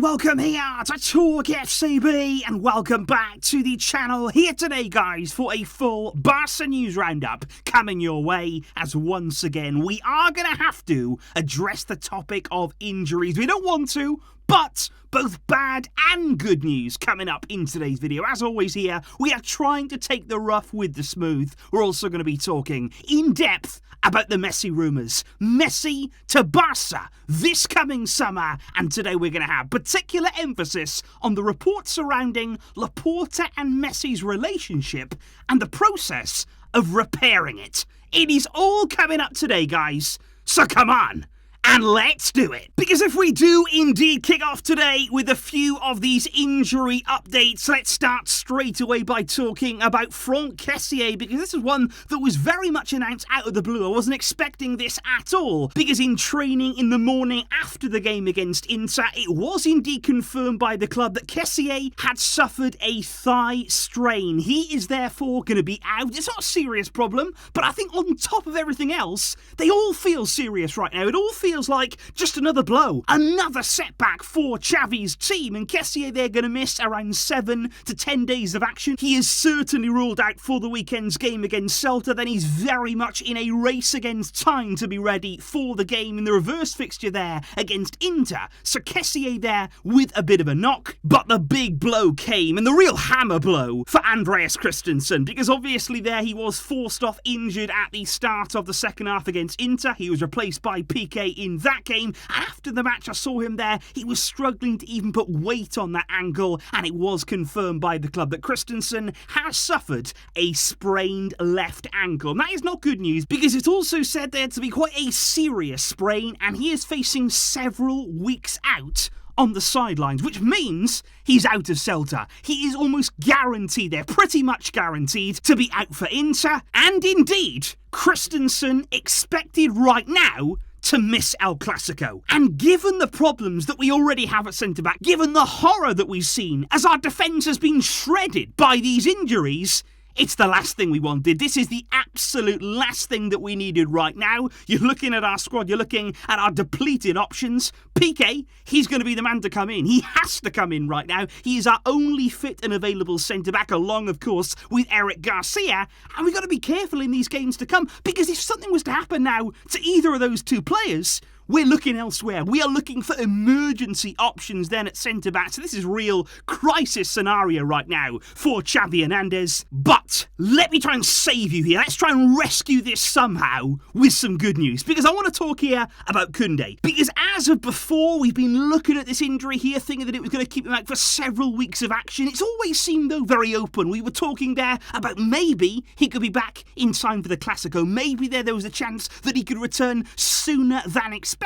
welcome here to TalkFCB and welcome back to the channel here today, guys, for a full Barça news roundup coming your way as once again we are going to have to address the topic of injuries. We don't want to, but both bad and good news coming up in today's video. As always here, we are trying to take the rough with the smooth. We're also going to be talking in depth about the Messi rumours. Messi to Barça this coming summer, and today we're going to have particular emphasis on the reports surrounding Laporta and Messi's relationship and the process of repairing it. It is all coming up today, guys, so come on. And let's do it. Because if we do indeed kick off today with a few of these injury updates, let's start straight away by talking about TalkFCB, because this is one that was very much announced out of the blue. I wasn't expecting this at all, because in training in the morning after the game against Inter, it was indeed confirmed by the club that TalkFCB had suffered a thigh strain. He is therefore going to be out. It's not a serious problem, but I think on top of everything else, they all feel serious right now. It all feels like just another blow, another setback for Xavi's team, and TalkFCB, they're going to miss around 7 to 10 days of action. He is certainly ruled out for the weekend's game against Celta. Then he's very much in a race against time to be ready for the game in the reverse fixture there against Inter. So TalkFCB there with a bit of a knock, but the big blow came, and the real hammer blow for Andreas Christensen, because obviously there he was forced off injured at the start of the second half against Inter. He was replaced by Piqué in that game, and after the match I saw him there, he was struggling to even put weight on that ankle, and it was confirmed by the club that Christensen has suffered a sprained left ankle. And that is not good news, because it's also said there to be quite a serious sprain, and he is facing several weeks out on the sidelines, which means he's out of Celta. He is almost guaranteed, they're pretty much guaranteed to be out for Inter, and indeed, Christensen expected right now to miss El Clasico. And given the problems that we already have at centre-back, given the horror that we've seen as our defence has been shredded by these injuries, it's the last thing we wanted. This is the absolute last thing that we needed right now. You're looking at our squad, you're looking at our depleted options. Piqué, he's going to be the man to come in. He has to come in right now. He is our only fit and available centre-back, along, of course, with Eric Garcia. And we've got to be careful in these games to come, because if something was to happen now to either of those two players, we're looking elsewhere. We are looking for emergency options then at centre-back. So this is real crisis scenario right now for Xavi Hernandez. But let me try and save you here. Let's try and rescue this somehow with some good news. Because I want to talk here about Koundé. Because as of before, we've been looking at this injury here, thinking that it was going to keep him out for several weeks of action. It's always seemed, though, very open. We were talking there about maybe he could be back in time for the Clasico. Maybe there was a chance that he could return sooner than expected.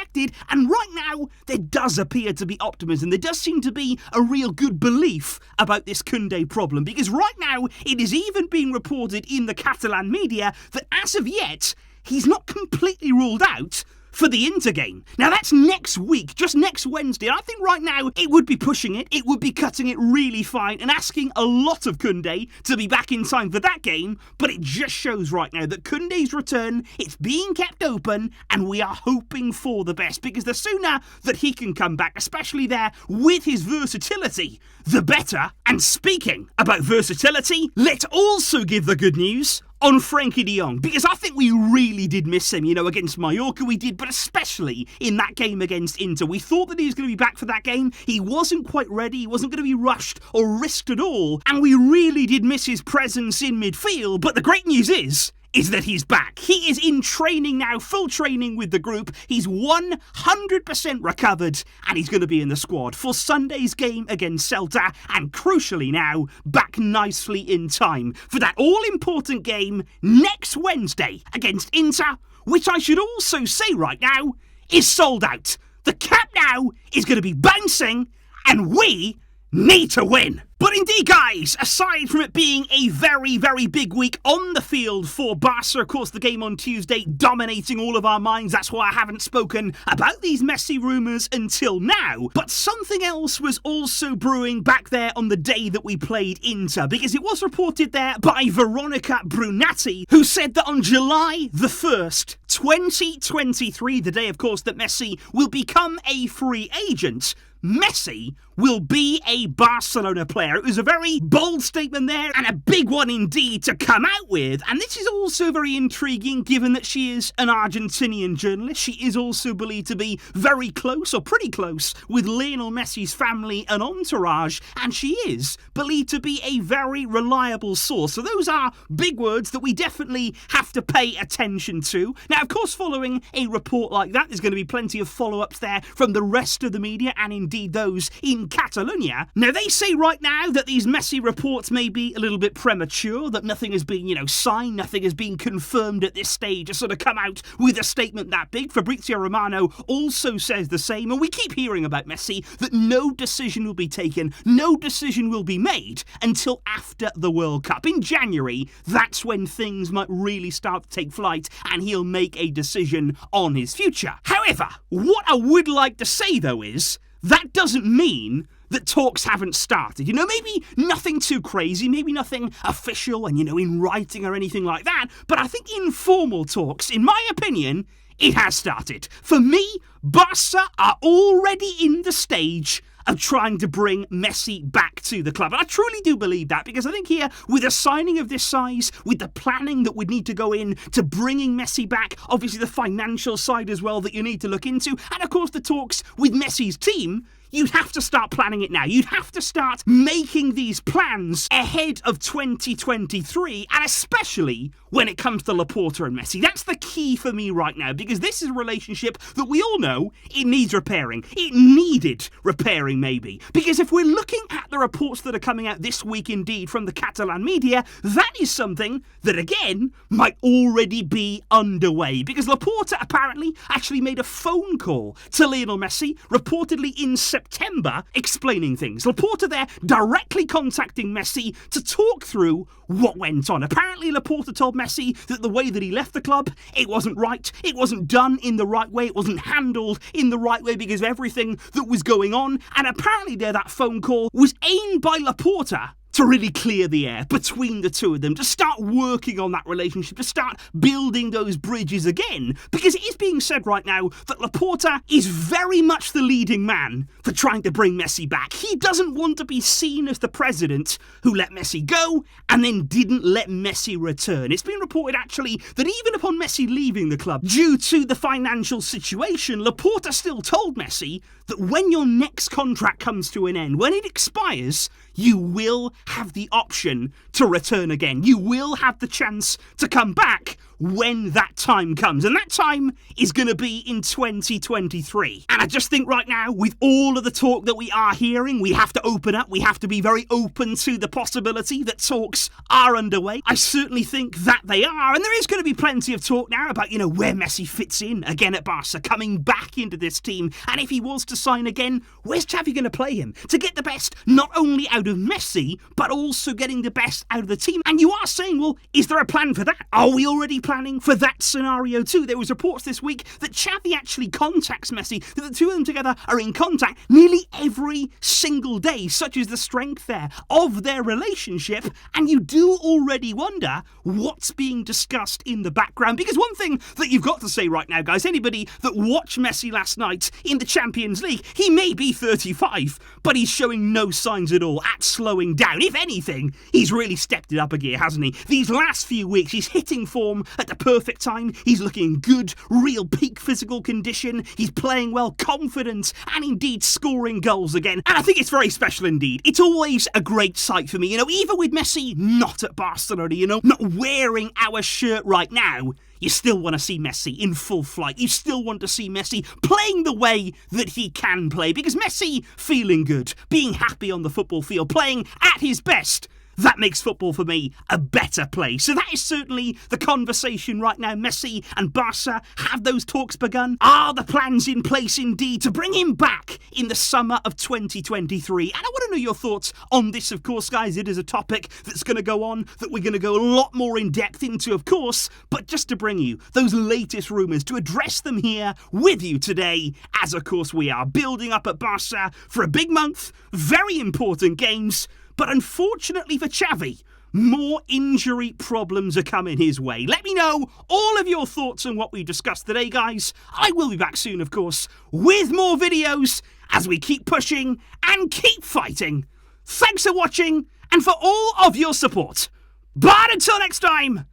And right now, there does appear to be optimism. There does seem to be a real good belief about this Koundé problem, because right now, it is even being reported in the Catalan media that as of yet, he's not completely ruled out for the Inter game. Now that's next week, just next Wednesday. And I think right now it would be pushing it, it would be cutting it really fine and asking a lot of Koundé to be back in time for that game, but it just shows right now that Koundé's return, it's being kept open, and we are hoping for the best, because the sooner that he can come back, especially there with his versatility, the better. And speaking about versatility, let's also give the good news on Frenkie de Jong, because I think we really did miss him, against Mallorca we did, but especially in that game against Inter. We thought that he was going to be back for that game. He wasn't quite ready, he wasn't going to be rushed or risked at all, and we really did miss his presence in midfield. But the great news is that he's back. He is in training now, full training with the group. He's 100% recovered, and he's going to be in the squad for Sunday's game against Celta, and crucially now, back nicely in time for that all-important game next Wednesday against Inter, which I should also say right now is sold out. The cap now is going to be bouncing, and we need to win. But indeed, guys, aside from it being a very, very big week on the field for Barça, of course, the game on Tuesday dominating all of our minds. That's why I haven't spoken about these Messi rumours until now. But something else was also brewing back there on the day that we played Inter, because it was reported there by Veronica Brunati, who said that on July the 1st, 2023, the day, of course, that Messi will become a free agent, Messi will be a Barcelona player. It was a very bold statement there and a big one indeed to come out with. And this is also very intriguing given that she is an Argentinian journalist. She is also believed to be very close or pretty close with Lionel Messi's family and entourage. And she is believed to be a very reliable source. So those are big words that we definitely have to pay attention to. Now, of course, following a report like that, there's going to be plenty of follow-ups there from the rest of the media and indeed those in Catalonia. Now, they say right now that these Messi reports may be a little bit premature, that nothing has been, signed, nothing has been confirmed at this stage to sort of come out with a statement that big. Fabrizio Romano also says the same, and we keep hearing about Messi that no decision will be taken, no decision will be made until after the World Cup. In January, that's when things might really start to take flight and he'll make a decision on his future. However, what I would like to say though is, that doesn't mean that talks haven't started. Maybe nothing too crazy, maybe nothing official and, in writing or anything like that, but I think informal talks, in my opinion, it has started. For me, Barca are already in the stage of trying to bring Messi back to the club. And I truly do believe that, because I think here, with a signing of this size, with the planning that would need to go in to bringing Messi back, obviously the financial side as well that you need to look into, and of course the talks with Messi's team, you'd have to start planning it now. You'd have to start making these plans ahead of 2023, and especially when it comes to Laporta and Messi. That's the key for me right now, because this is a relationship that we all know it needs repairing. It needed repairing, maybe. Because if we're looking at the reports that are coming out this week indeed from the Catalan media, that is something that, again, might already be underway. Because Laporta apparently actually made a phone call to Lionel Messi, reportedly in September, explaining things. Laporta there directly contacting Messi to talk through what went on. Apparently Laporta told Messi that the way that he left the club, it wasn't right, it wasn't done in the right way, it wasn't handled in the right way because of everything that was going on, and apparently there that phone call was aimed by Laporta to really clear the air between the two of them, to start working on that relationship, to start building those bridges again. Because it is being said right now that Laporta is very much the leading man for trying to bring Messi back. He doesn't want to be seen as the president who let Messi go and then didn't let Messi return. It's been reported actually that even upon Messi leaving the club, due to the financial situation, Laporta still told Messi that when your next contract comes to an end, when it expires, you will have the option to return again. You will have the chance to come back when that time comes. And that time is going to be in 2023. And I just think right now, with all of the talk that we are hearing, we have to open up. We have to be very open to the possibility that talks are underway. I certainly think that they are. And there is going to be plenty of talk now about, where Messi fits in again at Barca, coming back into this team. And if he was to sign again, where's Xavi going to play him? To get the best not only out of Messi, but also getting the best out of the team. And you are saying, well, is there a plan for that? Are we already planning for that scenario too? There was reports this week that Xavi actually contacts Messi, that the two of them together are in contact nearly every single day. Such is the strength there of their relationship, and you do already wonder what's being discussed in the background. Because one thing that you've got to say right now, guys, anybody that watched Messi last night in the Champions League, he may be 35, but he's showing no signs at all at slowing down. If anything, he's really stepped it up a gear, hasn't he? These last few weeks, he's hitting form at the perfect time. He's looking good, real peak physical condition. He's playing well, confident, and indeed scoring goals again. And I think it's very special indeed. It's always a great sight for me, even with Messi not at Barcelona, not wearing our shirt right now. You still want to see Messi in full flight. You still want to see Messi playing the way that he can play. Because Messi feeling good, being happy on the football field, playing at his best, that makes football for me a better place. So that is certainly the conversation right now. Messi and Barca, have those talks begun? Are the plans in place indeed to bring him back in the summer of 2023? And I want to know your thoughts on this, of course, guys. It is a topic that's going to go on, that we're going to go a lot more in depth into, of course, but just to bring you those latest rumours, to address them here with you today, as of course we are building up at Barca for a big month, very important games. But unfortunately for Xavi, more injury problems are coming his way. Let me know all of your thoughts on what we discussed today, guys. I will be back soon, of course, with more videos. as we keep pushing and keep fighting. Thanks for watching and for all of your support. But until next time,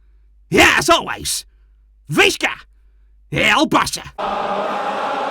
yeah, as always, Visca, El Barça.